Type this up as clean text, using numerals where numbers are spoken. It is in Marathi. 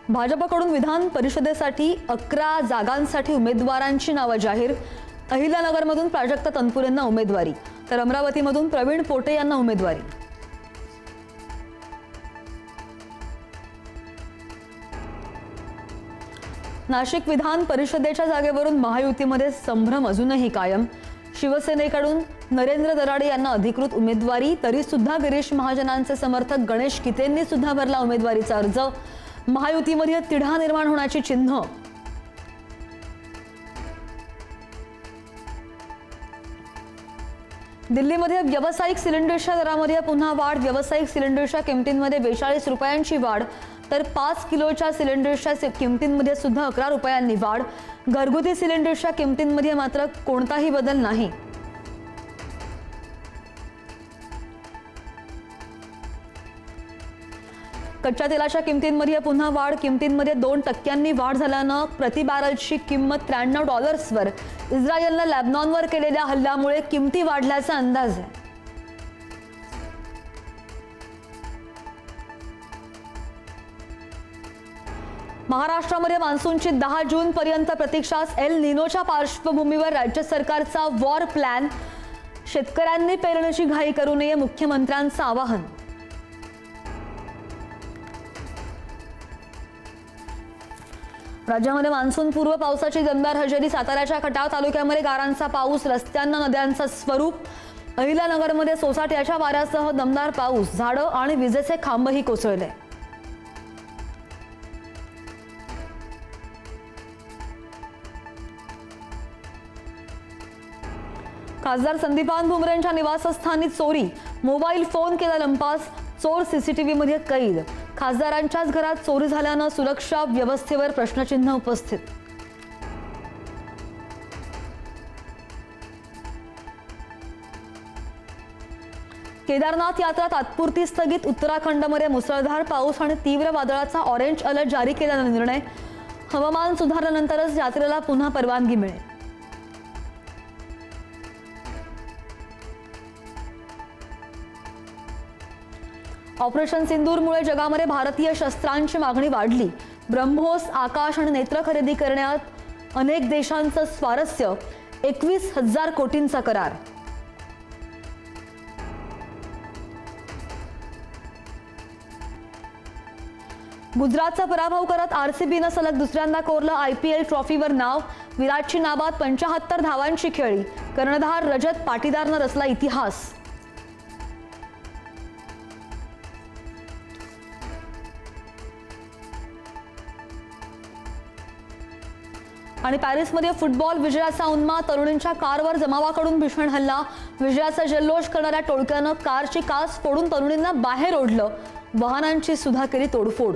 भाजपकडून विधान परिषदेसाठी 11 जागांसाठी उमेदवारांची नावे जाहीर। अहिल्यानगरमधून प्राजक्त तनपुरेंना उमेदवारी, तर अमरावतीमधून प्रवीण पोटे यांना उमेदवारी। नाशिक विधान परिषदेच्या जागेवरून महायुतीमध्ये संभ्रम अजूनही कायम। शिवसेनेकडून नरेंद्र दराडे यांना अधिकृत उमेदवारी, तरी सुद्धा गिरीश महाजनांचे समर्थक गणेश कितेंनी सुद्धा भरला उमेदवारीचा अर्ज। महायुतीमध्ये तिढा निर्माण होण्याची चिन्ह। दिल्लीमध्ये व्यावसायिक सिलेंडरच्या दरामध्ये पुन्हा वाढ। व्यावसायिक सिलेंडरच्या किमतींमध्ये 42 रुपयांची वाढ, तर 5 किलोच्या सिलेंडरच्या किमतींमध्ये सुद्धा 11 रुपयांनी वाढ। घरगुती सिलेंडरच्या किमतींमध्ये मात्र कोणताही बदल नाही। कच्च्या तेलाच्या किमतींमध्ये पुन्हा वाढ। किमतींमध्ये 2% वाढ झाल्यानं प्रति बॅरलची किंमत $93वर। इस्रायलनं लेबनॉनवर केलेल्या हल्ल्यामुळे किमती वाढल्याचा अंदाज आहे। महाराष्ट्रामध्ये मान्सूनची 10 जून पर्यंत प्रतीक्षा। एल निनोच्या पार्श्वभूमीवर राज्य सरकारचा वॉर प्लॅन। शेतकऱ्यांनी पेरण्याची घाई करू नये, मुख्यमंत्र्यांचं आवाहन। राज्यामध्ये मान्सून पूर्व पावसाची दमदार हजेरी। साताऱ्याच्या खटाव तालुक्यामध्ये गारांचा पाऊस, रस्त्यांना नद्यांचं स्वरूप। अहिल्यानगरमध्ये सोसाट्याच्या वाऱ्यासह दमदार पाऊस, झाडं आणि विजेचे खांबही कोसळले। खासदार संदीपान भुमरेंच्या निवासस्थानी चोरी, मोबाईल फोन केला लंपास। चोर सीसीटीव्हीमध्ये कैद। खासदारांच्याच घरात चोरी झाल्यानं सुरक्षा व्यवस्थेवर प्रश्नचिन्ह उपस्थित। केदारनाथ यात्रा तात्पुरती स्थगित। उत्तराखंडमध्ये मुसळधार पाऊस आणि तीव्र वादळाचा ऑरेंज अलर्ट जारी केल्याचा निर्णय। हवामान सुधारल्यानंतरच यात्रेला पुन्हा परवानगी मिळेल। ऑपरेशन सिंदूरमुळे जगामध्ये भारतीय शस्त्रांची मागणी वाढली। ब्रह्मोस, आकाश आणि नेत्र खरेदी करण्यात अनेक देशांचं स्वारस्य। 21,000 कोटींचा करार। गुजरातचा पराभव करत आरसीबीनं सलग दुसऱ्यांदा कोरलं IPL ट्रॉफीवर नाव। विराटची नाबाद 75 धावांची खेळी। कर्णधार रजत पाटीदारनं रचला इतिहास। आणि पॅरिसमध्ये फुटबॉल विजयाचा उन्माद। तरुणींच्या कारवर जमावाकडून भीषण हल्ला। विजयाचा जल्लोष करणाऱ्या टोळक्यानं कारची काच फोडून तरुणींना बाहेर ओढलं। वाहनांची सुद्धा केली तोडफोड।